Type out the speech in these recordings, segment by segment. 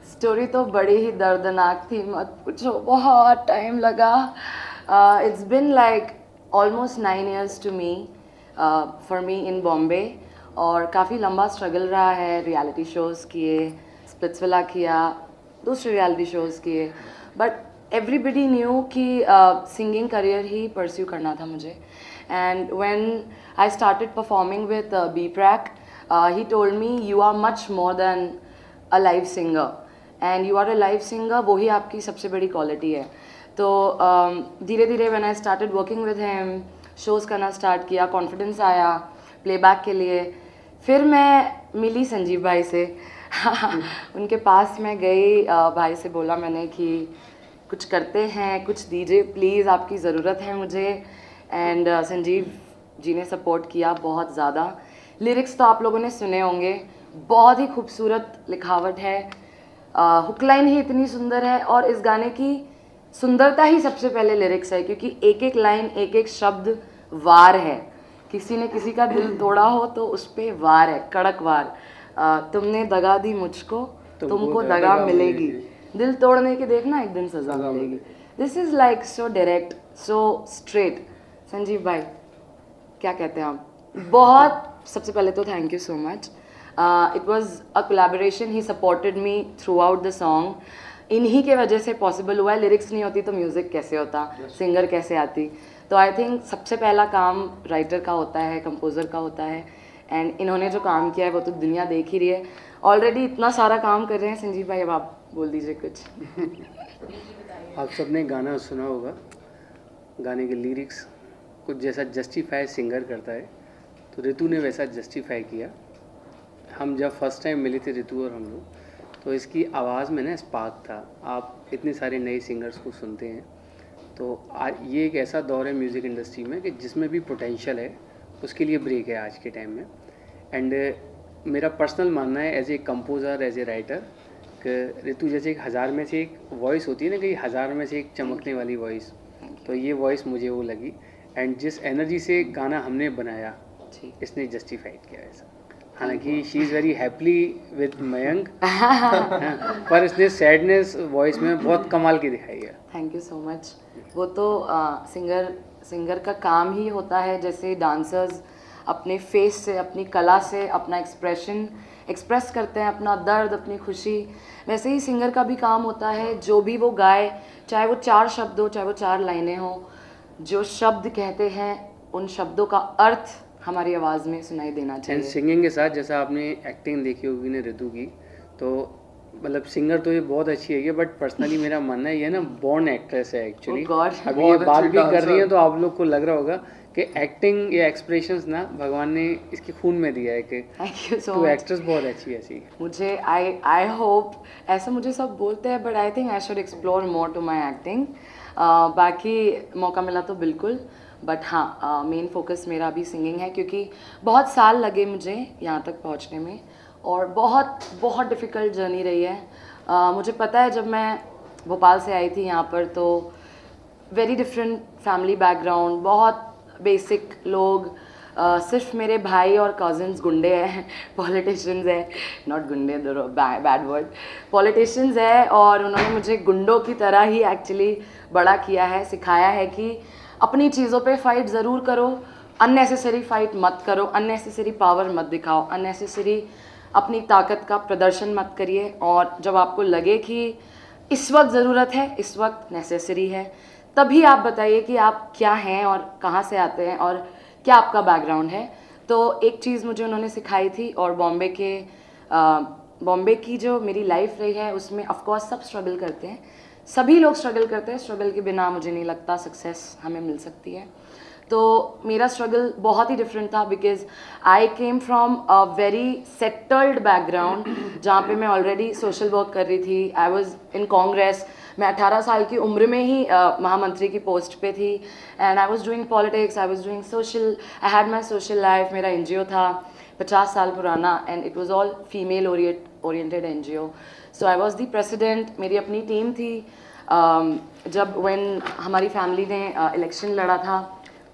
Story तो बड़ी ही दर्दनाक थी, मत पूछो, बहुत टाइम लगा। It's been like almost 9 years to me, for me in Bombay. और काफ़ी लंबा स्ट्रगल रहा है, रियलिटी शोज़ किए, स्प्लिट्सविला किया, दूसरे रियलिटी शोज़ किए, बट एवरीबडी न्यू कि सिंगिंग करियर ही परस्यू करना था मुझे। And when I started performing with B Praak, he told me you are much more than a live singer and you are a live singer, वही आपकी सबसे बड़ी क्वालिटी है। तो धीरे धीरे when I started working with him, shows करना start किया, कॉन्फिडेंस आया प्लेबैक के लिए। फिर मैं मिली संजीव भाई से उनके पास मैं गई, भाई से बोला मैंने कि कुछ करते हैं, कुछ दीजिए प्लीज़, आपकी ज़रूरत है मुझे। एंड संजीव जी ने सपोर्ट किया बहुत ज़्यादा। लिरिक्स तो आप लोगों ने सुने होंगे, बहुत ही खूबसूरत लिखावट है, हुक लाइन ही इतनी सुंदर है, और इस गाने की सुंदरता ही सबसे पहले लिरिक्स है, क्योंकि एक एक लाइन, एक एक शब्द वार है। किसी ने किसी का दिल तोड़ा हो तो उस पर वार है, कड़क वार। तुमने दगा दी मुझको, तुमको दगा मिलेगी, दिल तोड़ने के देखना एक दिन सजा मिलेगी। This is like so direct, so straight. Sanjeev भाई क्या कहते हैं आप? बहुत, सबसे पहले तो thank you so much. It was a collaboration, he supported me through out the song. इन्हीं के वजह से पॉसिबल हुआ है, लिरिक्स नहीं होती तो म्यूज़िक कैसे होता, सिंगर कैसे आती। तो आई थिंक सबसे पहला काम राइटर का होता है, कंपोज़र का होता है, एंड इन्होंने जो काम किया है वो तो दुनिया देख ही रही है। ऑलरेडी इतना सारा काम कर रहे हैं संजीव भाई, अब आप बोल दीजिए कुछ। आप सबने गाना सुना होगा, गाने के लिरिक्स कुछ जैसा जस्टिफाई सिंगर करता है, तो ऋतु ने वैसा जस्टिफाई किया। हम जब फर्स्ट टाइम मिले थे ऋतु और हम लोग, तो इसकी आवाज़ में ना स्पार्क था। आप इतने सारे नए सिंगर्स को सुनते हैं, तो ये एक ऐसा दौर है म्यूज़िक इंडस्ट्री में कि जिसमें भी पोटेंशियल है उसके लिए ब्रेक है आज के टाइम में। एंड मेरा पर्सनल मानना है as a composer, as a writer, कि ऋतु जैसे एक हज़ार में से एक वॉइस होती है ना, कि हज़ार में से एक चमकने वाली वॉइस, तो ये वॉइस मुझे वो लगी। एंड जिस एनर्जी से गाना हमने बनाया, इसने जस्टिफाइड किया ऐसा। हालांकि she is very happily with Mayank, पर इसने सैडनेस वॉइस में बहुत कमाल की दिखाई है। Thank you so much. वो तो सिंगर का काम ही होता है, जैसे डांसर्स अपने फेस से, अपनी कला से अपना एक्सप्रेशन एक्सप्रेस करते हैं, अपना दर्द, अपनी खुशी, वैसे ही सिंगर का भी काम होता है। जो भी वो गाए, चाहे वो 4 शब्द हो, चाहे वो 4 लाइनें हो, जो शब्द कहते हैं उन शब्दों का अर्थ हमारी आवाज़ में सुनाई देना चाहिए। एंड सिंगिंग के साथ, जैसा आपने एक्टिंग देखी होगी ना ऋतु की, तो मतलब सिंगर तो ये बहुत अच्छी है, बट पर्सनली मेरा मानना है ये ना बॉर्न एक्ट्रेस है एक्चुअली। अभी ये बात भी कर रही है तो आप लोग को लग रहा होगा कि एक्टिंग या एक्सप्रेशंस ना भगवान ने इसके खून में दिया है, कि तो एक्ट्रेस बहुत अच्छी है ऐसी। मुझे आई होप, ऐसा मुझे सब बोलते हैं, but I think I should explore more to my acting. बाकी मौका मिला तो बिल्कुल, बट हाँ, मेन फोकस मेरा अभी सिंगिंग है, क्योंकि बहुत साल लगे मुझे यहाँ तक पहुँचने में, और बहुत बहुत डिफ़िकल्ट जर्नी रही है। मुझे पता है, जब मैं भोपाल से आई थी यहाँ पर, तो वेरी डिफरेंट फैमिली बैकग्राउंड, बहुत बेसिक लोग, सिर्फ मेरे भाई और कज़न्स गुंडे हैं, पॉलिटिशियंस है, नॉट गुंडे, बैड वर्ड, पॉलिटिशियंस है, और उन्होंने मुझे गुंडों की तरह ही एक्चुअली बड़ा किया है, सिखाया है कि अपनी चीज़ों पे फाइट ज़रूर करो, अननेसेसरी फाइट मत करो, अननेसेसरी पावर मत दिखाओ, अननेसेसरी अपनी ताकत का प्रदर्शन मत करिए, और जब आपको लगे कि इस वक्त ज़रूरत है, इस वक्त नेसेसरी है, तभी आप बताइए कि आप क्या हैं और कहाँ से आते हैं और क्या आपका बैकग्राउंड है। तो एक चीज़ मुझे उन्होंने सिखाई थी, और बॉम्बे की जो मेरी लाइफ रही है उसमें ऑफ कोर्स सब स्ट्रगल करते हैं, सभी लोग स्ट्रगल करते हैं। स्ट्रगल के बिना मुझे नहीं लगता सक्सेस हमें मिल सकती है। तो मेरा स्ट्रगल बहुत ही डिफरेंट था, because I came from a very settled background, जहाँ पे मैं ऑलरेडी सोशल वर्क कर रही थी। आई वॉज इन कांग्रेस, मैं 18 साल की उम्र में ही महामंत्री की पोस्ट पे थी, and I was doing politics, I was doing social, I had my social life. मेरा NGO था 50 साल पुराना, and it was all female oriented NGO। So I was the president, मेरी अपनी टीम थी। जब व्हेन हमारी फैमिली ने इलेक्शन लड़ा था,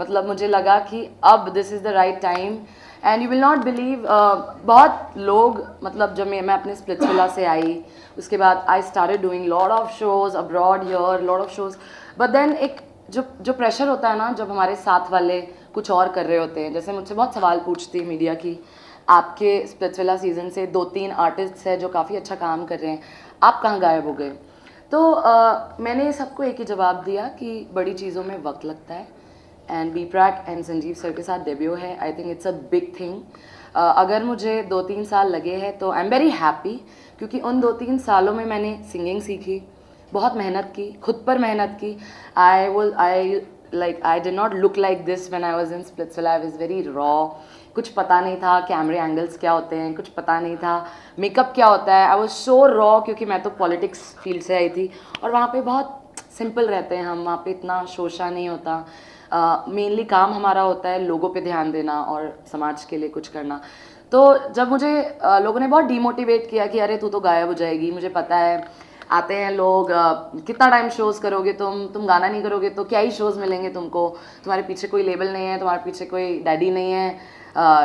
मतलब मुझे लगा कि अब this is the right time and you will not believe, बहुत लोग, मतलब जब मैं अपने स्प्लिट्सविला से आई उसके बाद I started doing lot of shows abroad here, lot of shows, but then एक जो प्रेशर होता है ना, जब हमारे साथ वाले कुछ और कर रहे होते हैं, जैसे मुझसे बहुत सवाल पूछती है मीडिया की, आपके स्प्लिट्सविला सीज़न से 2-3 आर्टिस्ट हैं जो काफ़ी अच्छा काम कर रहे हैं, आप कहाँ गायब हो गए? तो मैंने सबको एक ही जवाब दिया कि बड़ी चीज़ों में वक्त लगता है and B Praak and Sanjeev sir के साथ डेब्यू है, I think it's a big thing. अगर मुझे 2-3 साल लगे हैं तो आई एम वेरी हैप्पी, क्योंकि उन 2-3 सालों में मैंने सिंगिंग सीखी, बहुत मेहनत की, खुद पर मेहनत की। I did not look like this when I was in Splitsvilla, I was very raw, कुछ पता नहीं था कैमरे एंगल्स क्या होते हैं, कुछ पता नहीं था मेकअप क्या होता है। आई वाज सो रॉ, क्योंकि मैं तो पॉलिटिक्स फील्ड से आई थी और वहाँ पे बहुत सिंपल रहते हैं हम, वहाँ पे इतना शोशा नहीं होता। मेनली काम हमारा होता है लोगों पे ध्यान देना और समाज के लिए कुछ करना। तो जब मुझे लोगों ने बहुत डीमोटिवेट किया कि अरे तू तो गायब हो जाएगी, मुझे पता है आते हैं लोग, कितना टाइम शोज़ करोगे तुम गाना नहीं करोगे तो क्या ही शोज़ मिलेंगे तुमको, तुम्हारे पीछे कोई लेबल नहीं है, तुम्हारे पीछे कोई डैडी नहीं है,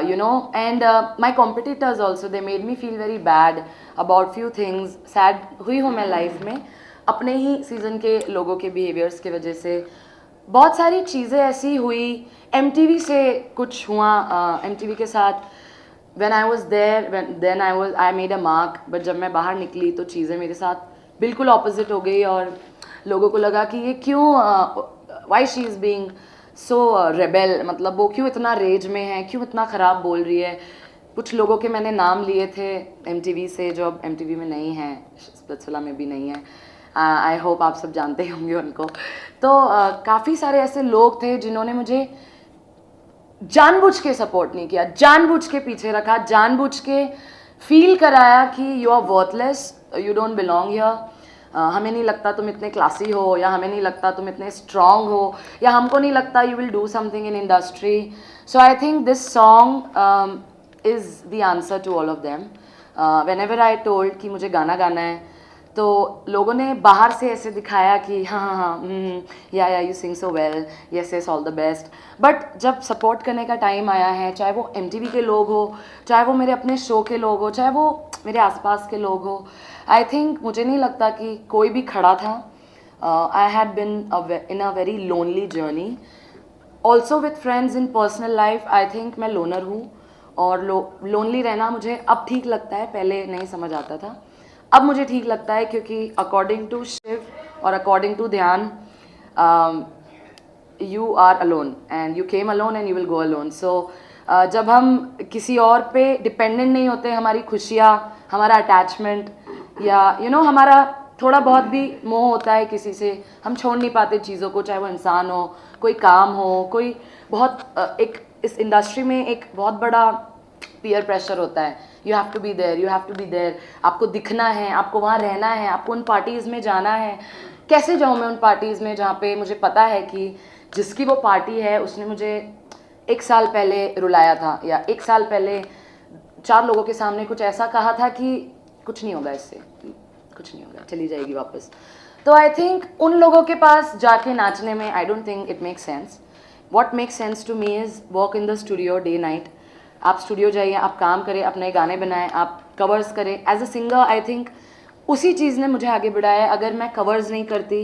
you know. And my competitors also they made me feel very bad about few things. Sad हुई हूँ मैं लाइफ में अपने ही सीज़न के लोगों के बिहेवियर्स की वजह से। बहुत सारी चीज़ें ऐसी हुई, MTV से कुछ हुआ, MTV के साथ when I was there, then I made a mark, but जब मैं बाहर निकली तो चीज़ें मेरे साथ बिल्कुल ऑपोजिट हो गई और लोगों को लगा कि ये क्यों, why she is being so rebel, मतलब वो क्यों इतना रेज में है, क्यों इतना ख़राब बोल रही है। कुछ लोगों के मैंने नाम लिए थे MTV से जो अब MTV में नहीं है, स्प्लिट्सविला में भी नहीं है। आई होप आप सब जानते होंगे उनको। तो काफ़ी सारे ऐसे लोग थे जिन्होंने मुझे जानबूझ के सपोर्ट नहीं किया, जानबूझ के पीछे रखा, जानबूझ के फील कराया कि you are worthless, you don't belong here, हमें नहीं लगता तुम इतने क्लासी हो, या हमें नहीं लगता तुम इतने स्ट्रांग हो, या हमको नहीं लगता you will do something in industry. So I think this song is the answer to all of them. Whenever I told कि मुझे गाना गाना है तो लोगों ने बाहर से ऐसे दिखाया कि हाँ, या you sing so well, yes yes all the best. But जब सपोर्ट करने का टाइम आया है, चाहे वो MTV के लोग हो, चाहे वो मेरे अपने शो के लोग हो, चाहे वो मेरे आसपास के लोग हो, आई थिंक मुझे नहीं लगता कि कोई भी खड़ा था। I had been in a very lonely journey also with friends in personal life. I think मैं लोनर हूँ और लोनली रहना मुझे अब ठीक लगता है, पहले नहीं समझ आता था, अब मुझे ठीक लगता है, क्योंकि अकॉर्डिंग टू शिव और अकॉर्डिंग टू ध्यान, you are alone and you came alone and you will go alone. So जब हम किसी और पे डिपेंडेंट नहीं होते, हमारी खुशियाँ, हमारा अटैचमेंट, या यू नो हमारा थोड़ा बहुत भी मोह होता है किसी से, हम छोड़ नहीं पाते चीज़ों को, चाहे वो इंसान हो, कोई काम हो, कोई बहुत एक इस इंडस्ट्री में एक बहुत बड़ा पीयर प्रेशर होता है, you have to be there, you have to be there, आपको दिखना है, आपको वहाँ रहना है, आपको उन पार्टीज़ में जाना है। कैसे जाऊँ मैं उन पार्टीज़ में जहाँ पे मुझे पता है कि जिसकी वो पार्टी है उसने मुझे 1 साल पहले रुलाया था, या 1 साल पहले 4 लोगों के सामने कुछ ऐसा कहा था कि कुछ नहीं होगा इससे, कुछ नहीं होगा, चली जाएगी वापस। तो आई थिंक उन लोगों के पास जाके नाचने में I don't think it makes sense. What makes sense to me is work in the studio day night. आप स्टूडियो जाइए, आप काम करें, आप नए गाने बनाएं, आप कवर्स करें। As a singer I think उसी चीज़ ने मुझे आगे बढ़ाया। अगर मैं कवर्स नहीं करती,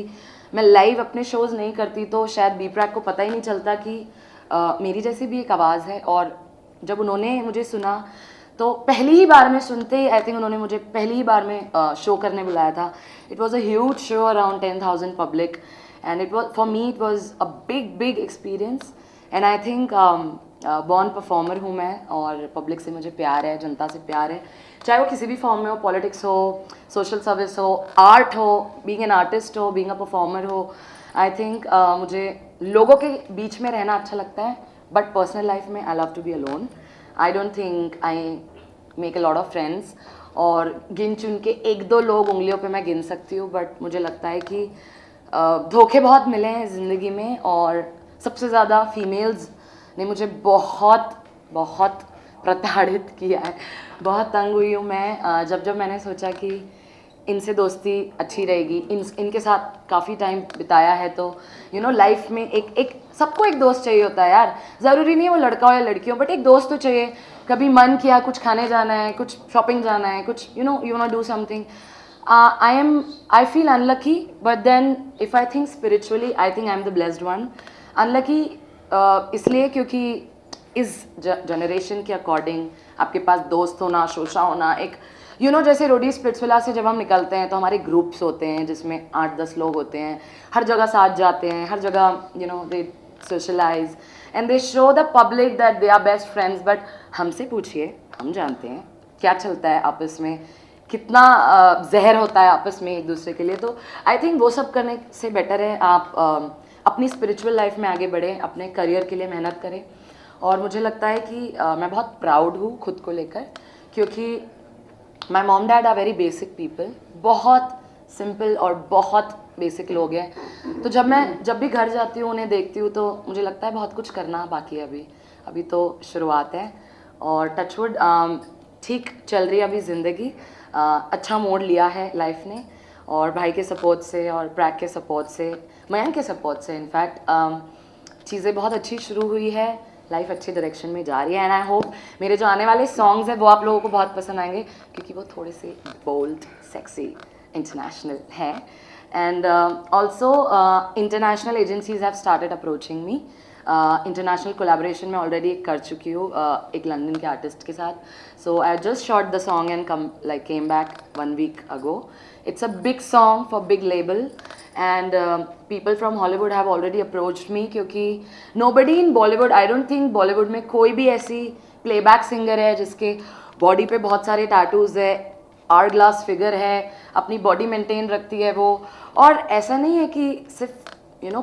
मैं लाइव अपने शोज़ नहीं करती, तो शायद बी प्रैक को पता ही नहीं चलता कि मेरी जैसी भी एक आवाज़ है। और जब उन्होंने मुझे सुना तो पहली ही बार में सुनते ही आई थिंक उन्होंने मुझे पहली ही बार में शो करने बुलाया था। It was a huge show, around 10,000 public, and it was for me it was a big experience. And I think born performer हूँ मैं, और पब्लिक से मुझे प्यार है, जनता से प्यार है, चाहे वो किसी भी फॉर्म में हो, पॉलिटिक्स हो, सोशल सर्विस हो, आर्ट हो, बीइंग एन आर्टिस्ट हो, बीइंग अ परफॉर्मर हो। आई थिंक मुझे लोगों के बीच में रहना अच्छा लगता है, बट पर्सनल लाइफ में I love to be alone. I don't think I make a lot of friends, और गिन चुन के 1-2 लोग उंगलियों पे मैं गिन सकती हूँ, बट मुझे लगता है कि धोखे बहुत मिले हैं ज़िंदगी में, और सबसे ज़्यादा फीमेल्स ने मुझे बहुत प्रताड़ित किया है। बहुत तंग हुई हूँ मैं जब मैंने सोचा कि इनसे दोस्ती अच्छी रहेगी, इनके साथ काफ़ी टाइम बिताया है, तो यू नो लाइफ में एक सबको एक दोस्त चाहिए होता है यार, ज़रूरी नहीं है वो लड़का हो या लड़की हो, बट एक दोस्त तो चाहिए। कभी मन किया कुछ खाने जाना है, कुछ शॉपिंग जाना है, कुछ you know do something. I feel unlucky, but then if I think spiritually, I think I'm the blessed one. Unlucky इसलिए क्योंकि इस जनरेशन के अकॉर्डिंग आपके पास दोस्त होना, शोशा होना, एक जैसे रोडी स्प्लिट्सविला से जब हम निकलते हैं तो हमारे ग्रुप्स होते हैं जिसमें 8-10 लोग होते हैं, हर जगह साथ जाते हैं, हर जगह they socialize and they show the public that they are best friends. But हमसे पूछिए, हम जानते हैं क्या चलता है आपस में, कितना जहर होता है आपस में एक दूसरे के लिए। तो आई थिंक वो सब करने से बेटर है आप अपनी स्पिरिचुअल लाइफ में आगे बढ़ें, अपने करियर के लिए मेहनत करें। और मुझे लगता है कि मैं बहुत प्राउड हूँ खुद को लेकर, क्योंकि my mom dad are very basic people, बहुत सिंपल और बहुत बेसिक लोग हैं। तो जब भी घर जाती हूँ, उन्हें देखती हूँ, तो मुझे लगता है बहुत कुछ करना बाकी है अभी तो शुरुआत है। और टचवुड ठीक चल रही है अभी ज़िंदगी, अच्छा मोड़ लिया है लाइफ ने, और भाई के सपोर्ट से और प्रैक के सपोर्ट से, मयंक के सपोर्ट से इनफैक्ट चीज़ें बहुत अच्छी शुरू हुई है, लाइफ अच्छी डायरेक्शन में जा रही है। एंड आई होप मेरे जो आने वाले सॉन्ग्स हैं वो आप लोगों को बहुत पसंद आएंगे, क्योंकि वो थोड़े से बोल्ड, सेक्सी, इंटरनेशनल हैं। And also international agencies have started approaching me. International collaboration में ऑलरेडी कर चुकी हूँ एक लंदन के आर्टिस्ट के साथ। So I just shot the song and came back 1 week ago. It's a big song for big label, and people from Hollywood have already approached me, क्योंकि nobody in Bollywood, I don't think Bollywood में कोई भी ऐसी playback singer है जिसके body पे बहुत सारे टैटूज़ है, आवर ग्लास फिगर है, अपनी बॉडी मेंटेन रखती है वो। और ऐसा नहीं है कि सिर्फ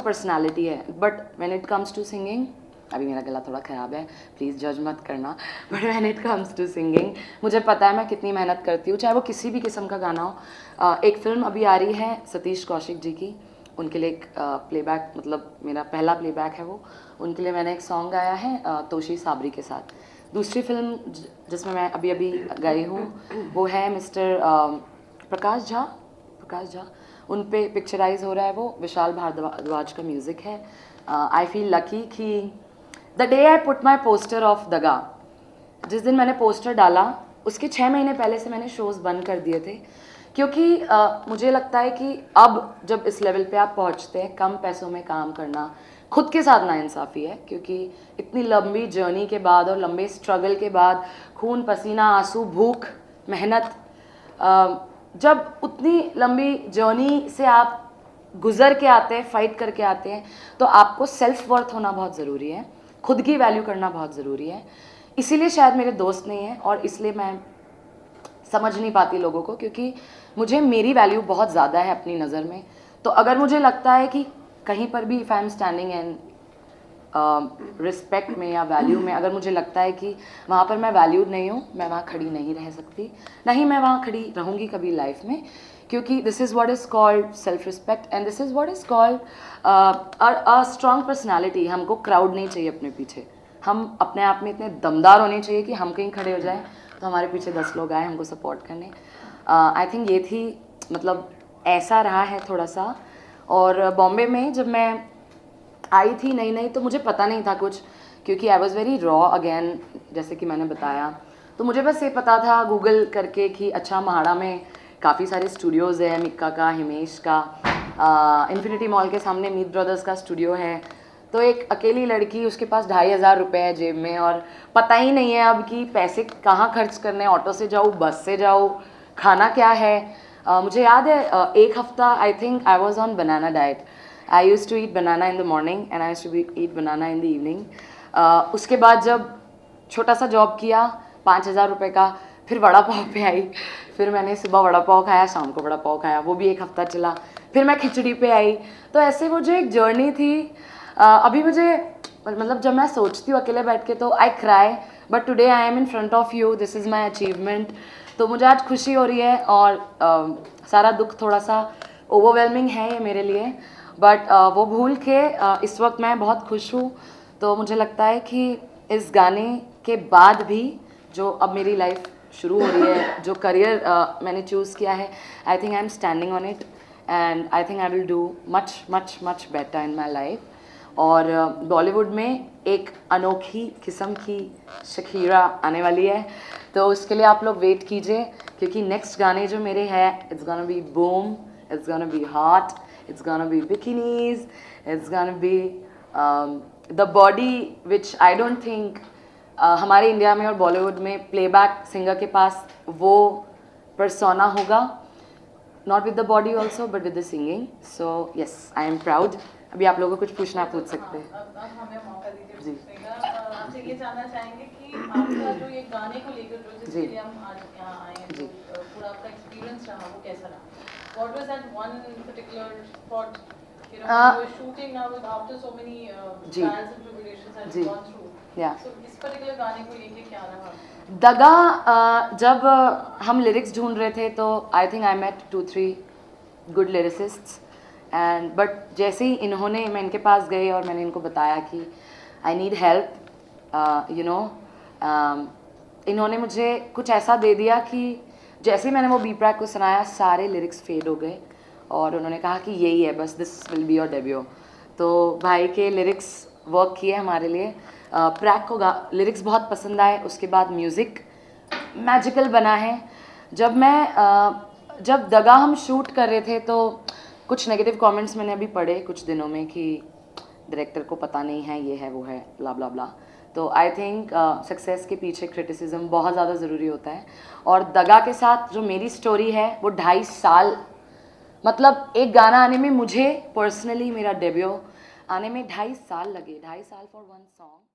पर्सनालिटी है, but when it comes to singing, अभी मेरा गला थोड़ा ख़राब है, प्लीज़ जज मत करना, but when it comes to singing मुझे पता है मैं कितनी मेहनत करती हूँ, चाहे वो किसी भी किस्म का गाना हो। एक फ़िल्म अभी आ रही है सतीश कौशिक जी की, उनके लिए एक प्लेबैक, मतलब मेरा पहला प्लेबैक है वो, उनके लिए मैंने एक सॉन्ग गाया है तोशी साबरी के साथ। दूसरी फिल्म जिसमें मैं अभी गई हूँ वो है मिस्टर प्रकाश झा, उन पे पिक्चराइज हो रहा है वो, विशाल भारद्वाज का म्यूज़िक है। आई फील लकी कि the day I put my poster of दगा, जिस दिन मैंने पोस्टर डाला उसके 6 महीने पहले से मैंने शोज़ बंद कर दिए थे, क्योंकि मुझे लगता है कि अब जब इस लेवल पे आप पहुंचते हैं, कम पैसों में काम करना खुद के साथ नाइंसाफ़ी है, क्योंकि इतनी लंबी जर्नी के बाद और लंबे स्ट्रगल के बाद, खून पसीना आंसू भूख मेहनत, जब उतनी लंबी जर्नी से आप गुज़र के आते हैं, फाइट करके आते हैं, तो आपको सेल्फ वर्थ होना बहुत ज़रूरी है, खुद की वैल्यू करना बहुत ज़रूरी है। इसीलिए शायद मेरे दोस्त नहीं हैं, और इसलिए मैं समझ नहीं पाती लोगों को, क्योंकि मुझे मेरी वैल्यू बहुत ज़्यादा है अपनी नज़र में। तो अगर मुझे लगता है कि कहीं पर भी if I am standing in respect में या वैल्यू में, अगर मुझे लगता है कि वहाँ पर मैं वैल्यूड नहीं हूँ, मैं वहाँ खड़ी नहीं रह सकती, नहीं मैं वहाँ खड़ी रहूँगी कभी लाइफ में, क्योंकि this is what is called self respect and this is what is called a strong personality. हमको क्राउड नहीं चाहिए अपने पीछे, हम अपने आप में इतने दमदार होने चाहिए कि हम कहीं खड़े हो जाएं तो हमारे पीछे 10 लोग आए हमको सपोर्ट करने। आई थिंक ये थी, मतलब ऐसा रहा है थोड़ा सा। और बॉम्बे में जब मैं आई थी नई तो मुझे पता नहीं था कुछ, क्योंकि I was very raw again, जैसे कि मैंने बताया। तो मुझे बस ये पता था गूगल करके कि अच्छा महाड़ा में काफ़ी सारे स्टूडियोज़ है, मिक्का का, हिमेश का, इन्फिनिटी मॉल के सामने मीत ब्रदर्स का स्टूडियो है। तो एक अकेली लड़की, उसके पास 2,500 रुपये है जेब में, और पता ही नहीं है अब कि पैसे कहाँ खर्च करने, ऑटो से जाऊँ, बस से जाऊँ, खाना क्या है। मुझे याद है एक हफ्ता I think I was on banana diet. I use to eat banana in the morning and I use to eat banana in the evening. उसके बाद जब छोटा सा जॉब किया 5,000 रुपये का, फिर वड़ा पाव पे आई, फिर मैंने सुबह वड़ा पाव खाया, शाम को वड़ा पाव खाया, वो भी एक हफ्ता चला, फिर मैं खिचड़ी पे आई। तो ऐसे वो जो एक जर्नी थी, अभी मुझे मतलब जब मैं सोचती हूँ अकेले बैठ के तो I cry, but today I am in front of you, this is my achievement. तो मुझे आज खुशी हो रही है, और सारा दुख थोड़ा सा ओवरवेलमिंग है ये मेरे लिए, बट वो भूल के इस वक्त मैं बहुत खुश हूँ। तो मुझे लगता है कि इस गाने के बाद भी जो अब मेरी लाइफ शुरू हो रही है, जो करियर मैंने चूज़ किया है, I think I am standing on it and I think I will do much better in my life. और बॉलीवुड में एक अनोखी किस्म की शकीरा आने वाली है, तो उसके लिए आप लोग वेट कीजिए, क्योंकि नेक्स्ट गाने जो मेरे हैं, it's gonna be boom, it's gonna be hot, it's gonna be bikinis, it's gonna be the body which I don't think हमारे इंडिया में और बॉलीवुड में प्लेबैक सिंगर के पास वो persona होगा, not with the body also but with the singing. So yes, I am proud. अभी आप लोगों को कुछ पूछना पूछ सकते हैं. अब हमें मौका दीजिए जी. पूछने का। आपसे ये जानना चाहेंगे कि आपका जो ये गाने को लेकर जो जिसके जी. लिए हम आज यहाँ आए हैं, जी. जो पूरा आपका एक्सपीरियंस रहा वो कैसा रहा? What was that one particular spot, you know, you were shooting now with after so many ji. trials and tribulations that ji. you've gone through. Yeah. So इस particular गाने को लेके क्या रहा? दगा जब हम लिरिक्स ढूंढ रहे थे तो I think I met 2-3 good lyricists and but जैसे ही इन्होंने, मैं इनके पास गई और मैंने इनको बताया कि I need help, you know, इन्होंने मुझे कुछ ऐसा दे दिया कि जैसे ही मैंने वो बी प्रैक को सुनाया सारे लिरिक्स फेड हो गए और उन्होंने कहा कि यही है बस, this will be your debut. तो भाई के लिरिक्स वर्क किए हमारे लिए, प्रैक को लिरिक्स बहुत पसंद आए, उसके बाद म्यूज़िक मैजिकल बना है। जब दगा हम शूट कर रहे थे तो कुछ नेगेटिव कमेंट्स मैंने अभी पढ़े कुछ दिनों में कि डायरेक्टर को पता नहीं है, ये है वो है, ब्ला ब्ला ब्ला। तो आई थिंक सक्सेस के पीछे क्रिटिसिज्म बहुत ज़्यादा ज़रूरी होता है, और दगा के साथ जो मेरी स्टोरी है वो 2.5 साल, मतलब एक गाना आने में मुझे पर्सनली, मेरा डेब्यू आने में 2.5 साल लगे, 2.5 साल फॉर वन सॉन्ग।